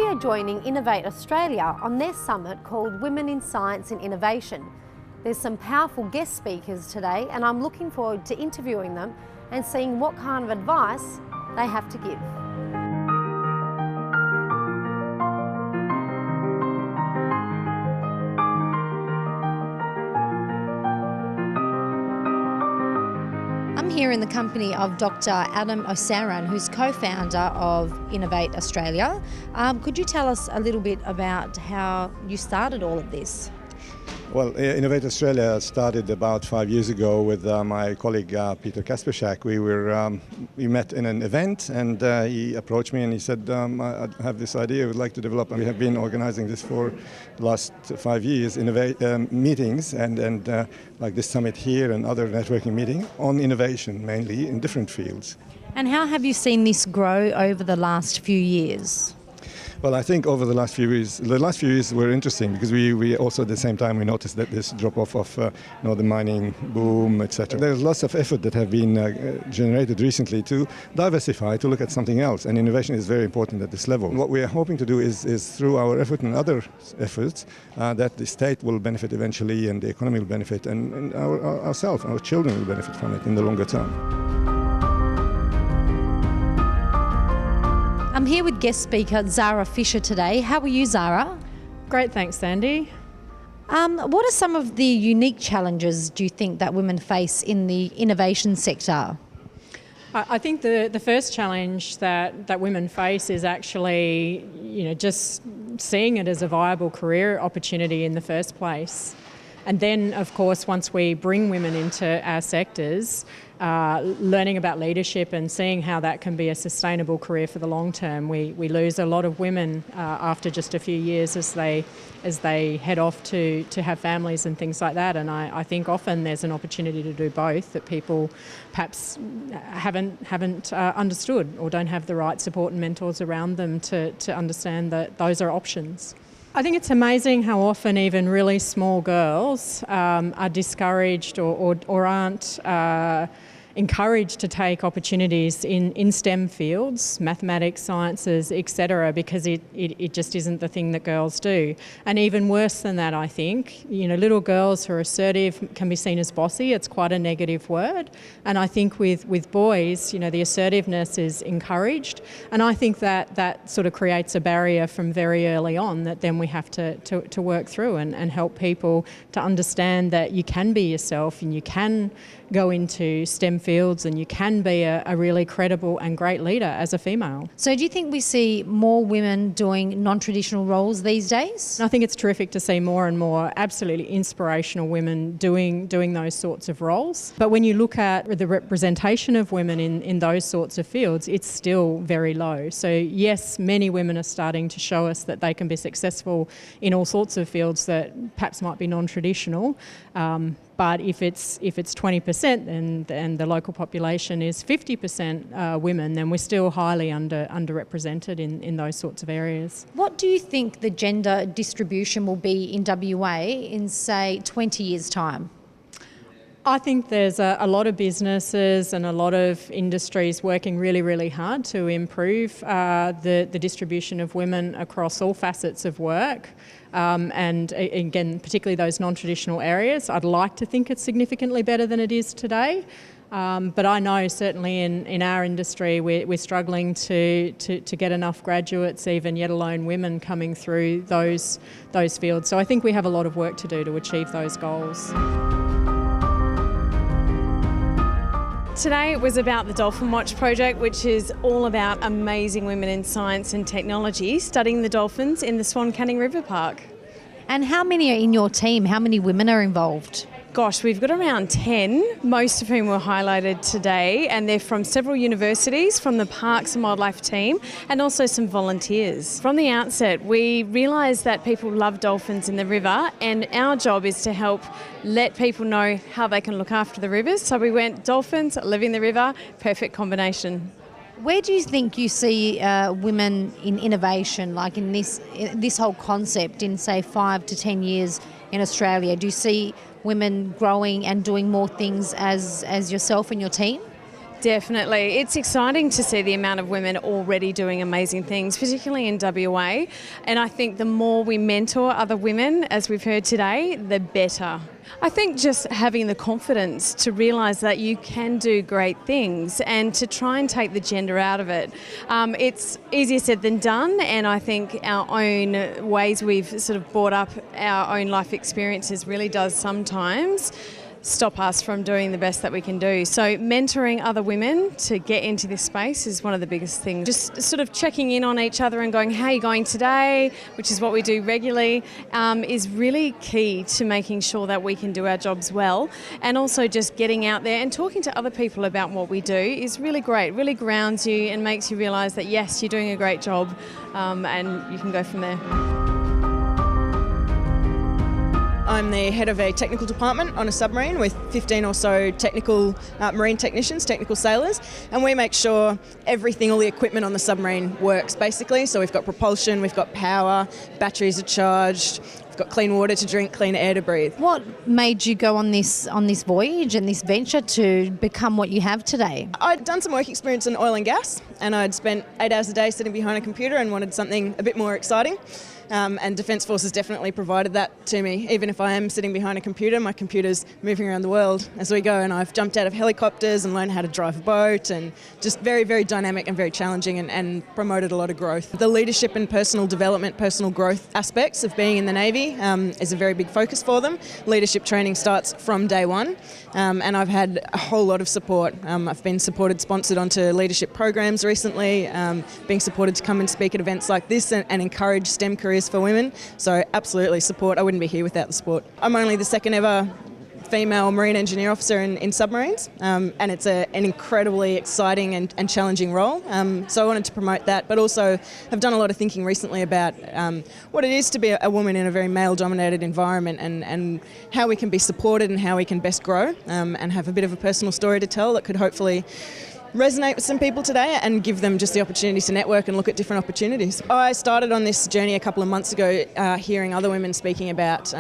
are joining Innovate Australia on their summit called Women in Science and Innovation. There's some powerful guest speakers today and I'm looking forward to interviewing them and seeing what kind of advice they have to give. I'm here in the company of Dr. Adam Osaran, who's co-founder of Innovate Australia. Could you tell us a little bit about how you started all of this? Well, Innovate Australia started about 5 years ago with my colleague Peter Kasperschak. We met in an event and he approached me and he said, I have this idea I would like to develop. And we have been organizing this for the last 5 years, meetings and like this summit here and other networking meetings on innovation mainly in different fields. And how have you seen this grow over the last few years? Well, I think over the last few years were interesting because we also at the same time we noticed that this drop-off of the mining boom, etc. There's lots of effort that have been generated recently to diversify, to look at something else, and innovation is very important at this level. What we are hoping to do is through our effort and other efforts that the state will benefit eventually and the economy will benefit and ourselves, our children will benefit from it in the longer term. I'm here with guest speaker Zara Fisher today. How are you, Zara? Great, thanks, Sandi. What are some of the unique challenges do you think that women face in the innovation sector? I think the first challenge that women face is actually, just seeing it as a viable career opportunity in the first place. And then, of course, once we bring women into our sectors, learning about leadership and seeing how that can be a sustainable career for the long term. We lose a lot of women after just a few years as they head off to have families and things like that. And I think often there's an opportunity to do both that people perhaps haven't understood or don't have the right support and mentors around them to understand that those are options. I think it's amazing how often even really small girls are discouraged or aren't encouraged to take opportunities in STEM fields, mathematics, sciences, etc., because it just isn't the thing that girls do. And even worse than that, I think, little girls who are assertive can be seen as bossy. It's quite a negative word. And I think with boys, the assertiveness is encouraged. And I think that sort of creates a barrier from very early on that then we have to work through and help people to understand that you can be yourself and you can go into STEM fields and you can be a really credible and great leader as a female. So do you think we see more women doing non-traditional roles these days? I think it's terrific to see more and more absolutely inspirational women doing those sorts of roles. But when you look at the representation of women in those sorts of fields, it's still very low. So yes, many women are starting to show us that they can be successful in all sorts of fields that perhaps might be non-traditional. But if it's 20% and the local population is 50% women, then we're still highly underrepresented in those sorts of areas. What do you think the gender distribution will be in WA in, say, 20 years' time? I think there's a lot of businesses and a lot of industries working really, really hard to improve the distribution of women across all facets of work. And again, particularly those non-traditional areas. I'd like to think it's significantly better than it is today. But I know certainly in our industry we're struggling to get enough graduates, even yet alone women, coming through those fields. So I think we have a lot of work to do to achieve those goals. Today it was about the Dolphin Watch project, which is all about amazing women in science and technology studying the dolphins in the Swan Canning River Park. And how many are in your team? How many women are involved? Gosh, we've got around 10, most of whom were highlighted today, and they're from several universities, from the Parks and Wildlife team, and also some volunteers. From the outset, we realised that people love dolphins in the river, and our job is to help let people know how they can look after the rivers. So we went dolphins, live in the river, perfect combination. Where do you think you see women in innovation, like in this whole concept, in say 5 to 10 years in Australia? Do you see women growing and doing more things as yourself and your team? Definitely. It's exciting to see the amount of women already doing amazing things, particularly in WA. And I think the more we mentor other women, as we've heard today, the better. I think just having the confidence to realise that you can do great things and to try and take the gender out of it. It's easier said than done, and I think our own ways we've sort of brought up our own life experiences really does sometimes stop us from doing the best that we can do. So mentoring other women to get into this space is one of the biggest things. Just sort of checking in on each other and going, how are you going today, which is what we do regularly, is really key to making sure that we can do our jobs well. And also just getting out there and talking to other people about what we do is really great, really grounds you and makes you realise that yes, you're doing a great job, and you can go from there. I'm the head of a technical department on a submarine with 15 or so technical marine technicians, technical sailors, and we make sure everything, all the equipment on the submarine works basically. So we've got propulsion, we've got power, batteries are charged, we've got clean water to drink, clean air to breathe. What made you go on this voyage and this venture to become what you have today? I'd done some work experience in oil and gas, and I'd spent 8 hours a day sitting behind a computer and wanted something a bit more exciting. And Defence Forces definitely provided that to me. Even if I am sitting behind a computer, my computer's moving around the world as we go, and I've jumped out of helicopters and learned how to drive a boat, and just very, very dynamic and very challenging, and promoted a lot of growth. The leadership and personal development, personal growth aspects of being in the Navy is a very big focus for them. Leadership training starts from day one, and I've had a whole lot of support. I've been sponsored onto leadership programs recently, being supported to come and speak at events like this and encourage STEM careers for women. So absolutely support. I wouldn't be here without the support. I'm only the second ever female marine engineer officer in submarines, and it's an incredibly exciting and challenging role. So I wanted to promote that, but also have done a lot of thinking recently about what it is to be a woman in a very male-dominated environment, and how we can be supported and how we can best grow, and have a bit of a personal story to tell that could hopefully resonate with some people today and give them just the opportunity to network and look at different opportunities. I started on this journey a couple of months ago, hearing other women speaking about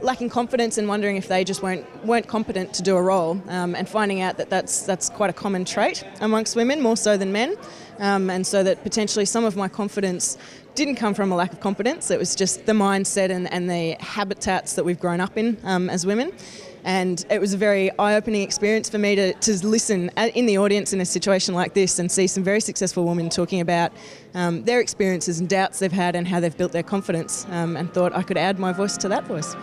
lacking confidence and wondering if they just weren't competent to do a role, and finding out that that's quite a common trait amongst women, more so than men, and so that potentially some of my confidence didn't come from a lack of competence. It was just the mindset and the habitats that we've grown up in as women. And it was a very eye-opening experience for me to listen in the audience in a situation like this and see some very successful women talking about their experiences and doubts they've had and how they've built their confidence, and thought I could add my voice to that voice.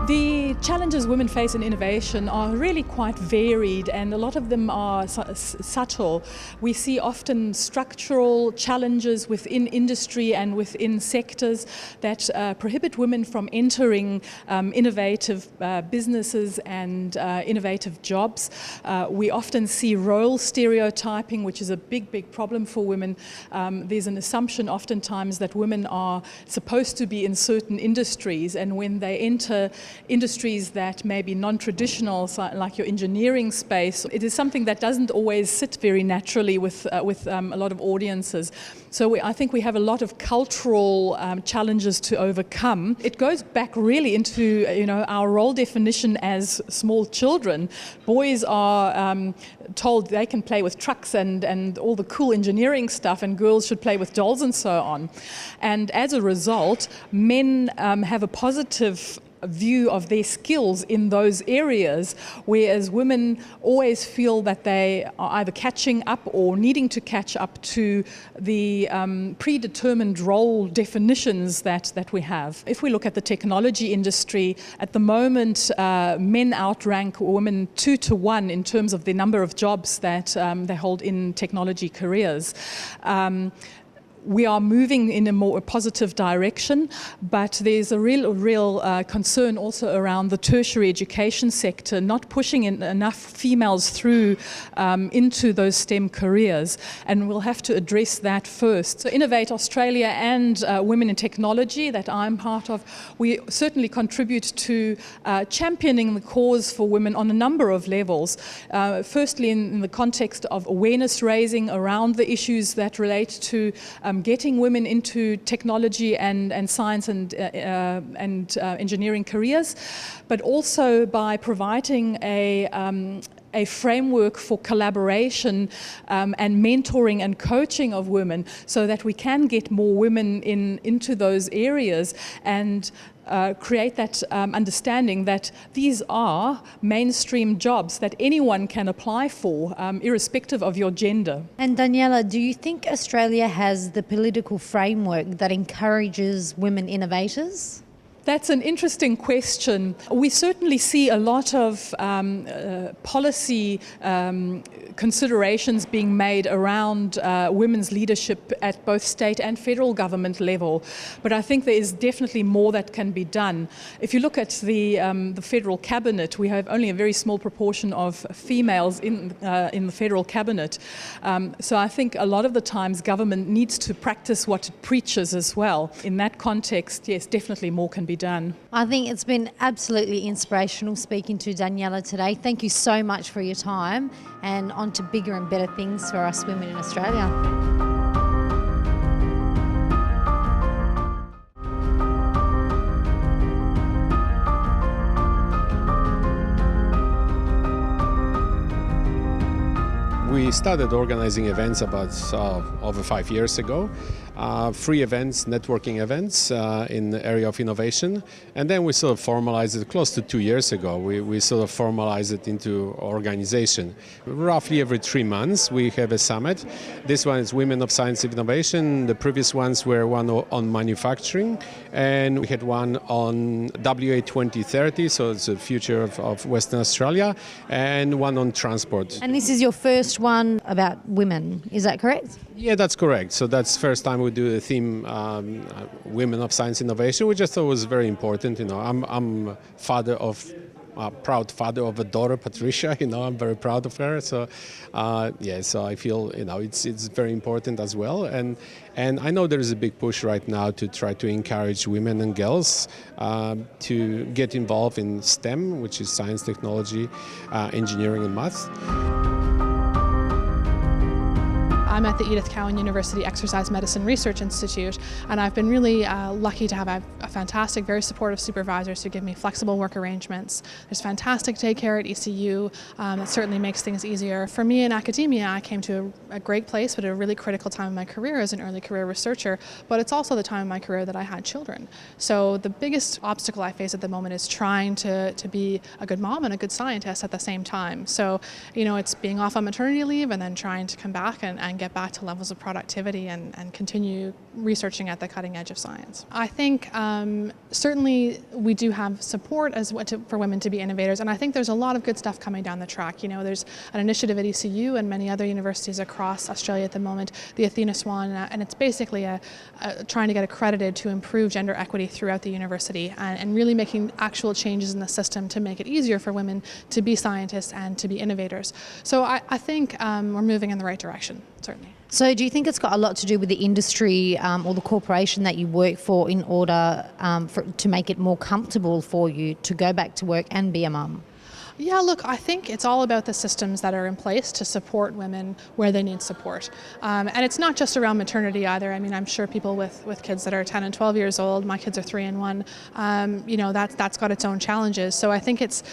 The challenges women face in innovation are really quite varied, and a lot of them are subtle. We see often structural challenges within industry and within sectors that prohibit women from entering innovative businesses and innovative jobs. We often see role stereotyping, which is a big problem for women. There's an assumption oftentimes that women are supposed to be in certain industries, and when they enter industries that may be non-traditional, like your engineering space, it is something that doesn't always sit very naturally with a lot of audiences. So I think we have a lot of cultural challenges to overcome. It goes back really into our role definition as small children. Boys are told they can play with trucks and all the cool engineering stuff, and girls should play with dolls and so on. And as a result, men have a positive view of their skills in those areas, whereas women always feel that they are either catching up or needing to catch up to the predetermined role definitions that we have. If we look at the technology industry, at the moment men outrank women 2 to 1 in terms of the number of jobs that they hold in technology careers. We are moving in a more positive direction, but there's a real concern also around the tertiary education sector, not pushing enough females through into those STEM careers, and we'll have to address that first. So Innovate Australia and Women in Technology, that I'm part of, we certainly contribute to championing the cause for women on a number of levels. Firstly, in the context of awareness raising around the issues that relate to getting women into technology and science and engineering careers, but also by providing a framework for collaboration and mentoring and coaching of women so that we can get more women into those areas and create that understanding that these are mainstream jobs that anyone can apply for, irrespective of your gender. And Daniela, do you think Australia has the political framework that encourages women innovators? That's an interesting question. We certainly see a lot of policy considerations being made around women's leadership at both state and federal government level, but I think there is definitely more that can be done. If you look at the federal cabinet, we have only a very small proportion of females in the federal cabinet. So I think a lot of the times government needs to practice what it preaches as well. In that context, yes, definitely more can be done. I think it's been absolutely inspirational speaking to Daniela today. Thank you so much for your time, and on to bigger and better things for us women in Australia. We started organizing events about over 5 years ago. Free events, networking events in the area of innovation. And then we sort of formalized it close to 2 years ago. We sort of formalized it into organization. Roughly every 3 months we have a summit. This one is Women of Science and Innovation. The previous ones were one on manufacturing, and we had one on WA 2030, so it's the future of Western Australia, and one on transport. And this is your first one about women, is that correct? Yeah, that's correct. So that's the first time we do the theme Women of Science Innovation. We just thought it was very important. You know, I'm proud father of a daughter, Patricia. You know, I'm very proud of her. So so I feel it's very important as well. And I know there is a big push right now to try to encourage women and girls to get involved in STEM, which is science, technology, engineering, and math. I'm at the Edith Cowan University Exercise Medicine Research Institute, and I've been really lucky to have a fantastic, very supportive supervisors who give me flexible work arrangements. There's fantastic daycare at ECU. It certainly makes things easier. For me in academia, I came to a great place, but at a really critical time in my career as an early career researcher, but it's also the time in my career that I had children. So the biggest obstacle I face at the moment is trying to be a good mom and a good scientist at the same time. So, it's being off on maternity leave and then trying to come back and get back to levels of productivity and continue researching at the cutting edge of science. I think certainly we do have support for women to be innovators, and I think there's a lot of good stuff coming down the track. There's an initiative at ECU and many other universities across Australia at the moment, the Athena Swan, and it's basically trying to get accredited to improve gender equity throughout the university and really making actual changes in the system to make it easier for women to be scientists and to be innovators. So I think we're moving in the right direction, certainly. So do you think it's got a lot to do with the industry or the corporation that you work for in order to make it more comfortable for you to go back to work and be a mum? Yeah, look, I think it's all about the systems that are in place to support women where they need support. And it's not just around maternity either. I mean, I'm sure people with kids that are 10 and 12 years old, my kids are 3 and 1, that's got its own challenges. So I think it's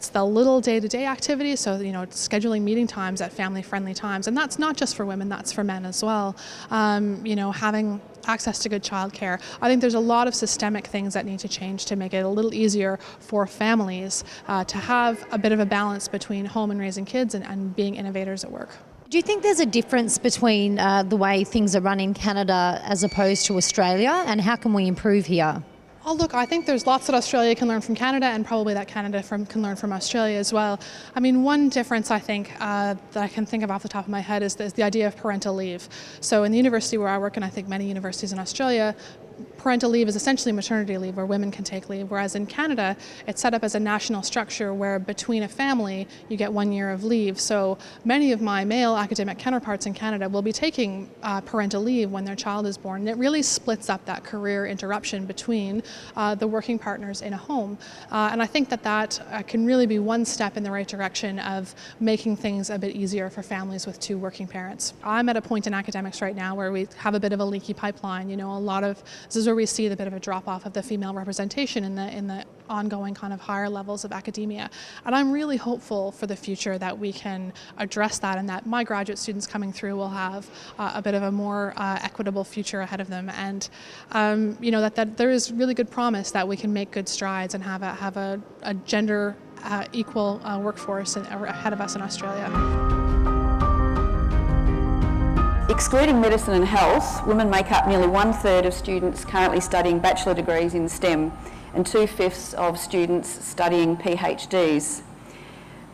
the little day-to-day activities, so, scheduling meeting times at family-friendly times. And that's not just for women, that's for men as well. Having access to good childcare. I think there's a lot of systemic things that need to change to make it a little easier for families to have a bit of a balance between home and raising kids and being innovators at work. Do you think there's a difference between the way things are run in Canada as opposed to Australia, and how can we improve here? Oh, look, I think there's lots that Australia can learn from Canada, and probably that Canada can learn from Australia as well. I mean, one difference I think that I can think of off the top of my head is the idea of parental leave. So in the university where I work, and I think many universities in Australia, parental leave is essentially maternity leave where women can take leave, whereas in Canada it's set up as a national structure where between a family you get 1 year of leave. So many of my male academic counterparts in Canada will be taking parental leave when their child is born, and it really splits up that career interruption between the working partners in a home. And I think that can really be one step in the right direction of making things a bit easier for families with two working parents. I'm at a point in academics right now where we have a bit of a leaky pipeline. You know, this is where we see the bit of a drop off of the female representation in the ongoing kind of higher levels of academia. And I'm really hopeful for the future that we can address that, and that my graduate students coming through will have a bit of a more equitable future ahead of them. And you know, that there is really good promise that we can make good strides and have a gender equal workforce ahead of us in Australia. Excluding medicine and health, women make up nearly 1/3 of students currently studying bachelor degrees in STEM and 2/5 of students studying PhDs.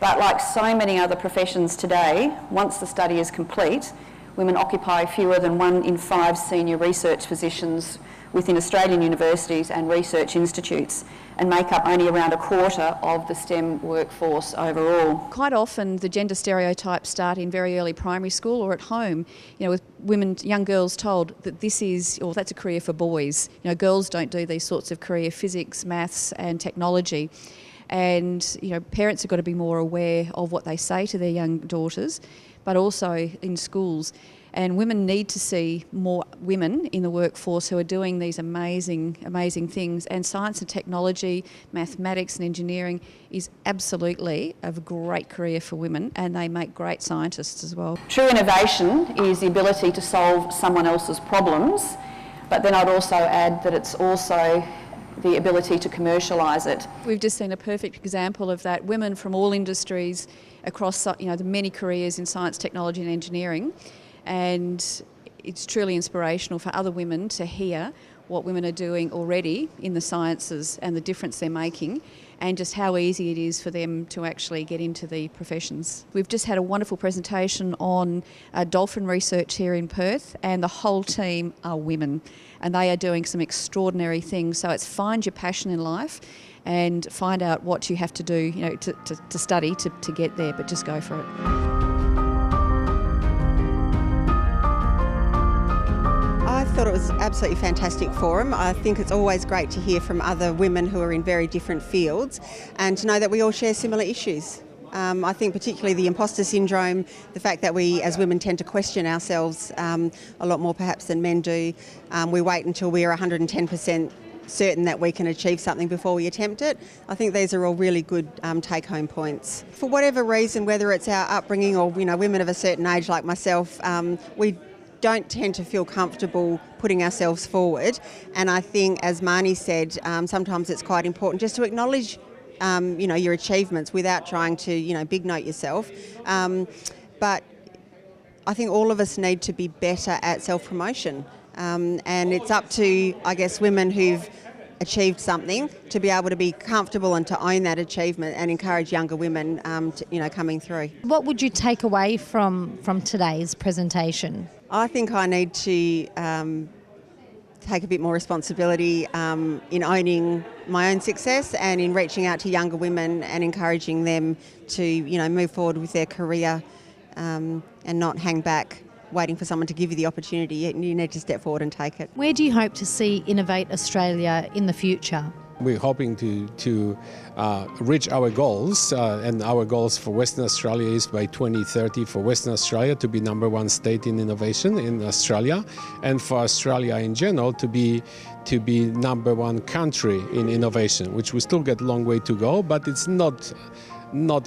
But like so many other professions today, once the study is complete, women occupy fewer than 1 in 5 senior research positions within Australian universities and research institutes, and make up only around 1/4 of the STEM workforce overall. Quite often the gender stereotypes start in very early primary school or at home, you know, with women, young girls told that that's a career for boys. You know, girls don't do these sorts of career, physics, maths and technology. And, you know, parents have got to be more aware of what they say to their young daughters, but also in schools. And women need to see more women in the workforce who are doing these amazing, amazing things. And science and technology, mathematics and engineering is absolutely a great career for women, and they make great scientists as well. True innovation is the ability to solve someone else's problems, but then I'd also add that it's also the ability to commercialise it. We've just seen a perfect example of that. Women from all industries across, you know, the many careers in science, technology and engineering. And it's truly inspirational for other women to hear what women are doing already in the sciences and the difference they're making, and just how easy it is for them to actually get into the professions. We've just had a wonderful presentation on dolphin research here in Perth, and the whole team are women, and they are doing some extraordinary things. So it's find your passion in life and find out what you have to do, you know, to study to get there, but just go for it. I thought it was absolutely fantastic forum. I think it's always great to hear from other women who are in very different fields, and to know that we all share similar issues. I think particularly the imposter syndrome, the fact that we as women tend to question ourselves a lot more perhaps than men do. We wait until we're 110% certain that we can achieve something before we attempt it. I think these are all really good take-home points. For whatever reason, whether it's our upbringing or, you know, women of a certain age like myself, we don't tend to feel comfortable putting ourselves forward, and I think, as Marnie said, sometimes it's quite important just to acknowledge you know, your achievements without trying to, you know, big note yourself. But I think all of us need to be better at self-promotion, and it's up to, I guess, women who've achieved something to be able to be comfortable and to own that achievement, and encourage younger women to, you know, coming through. What would you take away from today's presentation? I think I need to take a bit more responsibility in owning my own success, and in reaching out to younger women and encouraging them to, you know, move forward with their career and not hang back waiting for someone to give you the opportunity. You need to step forward and take it. Where do you hope to see Innovate Australia in the future? We're hoping to reach our goals, and our goals for Western Australia is by 2030 for Western Australia to be #1 state in innovation in Australia, and for Australia in general to be #1 country in innovation, which we still got a long way to go, but it's not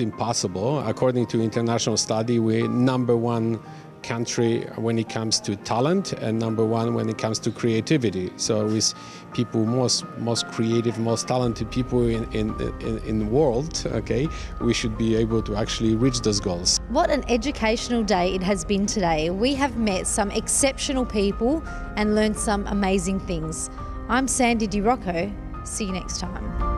impossible. According to international study, we're #1 country when it comes to talent, and #1 when it comes to creativity. So with people, most creative, most talented people in the world, okay, we should be able to actually reach those goals. What an educational day it has been today. We have met some exceptional people and learned some amazing things. I'm Sandi Rocco. See you next time.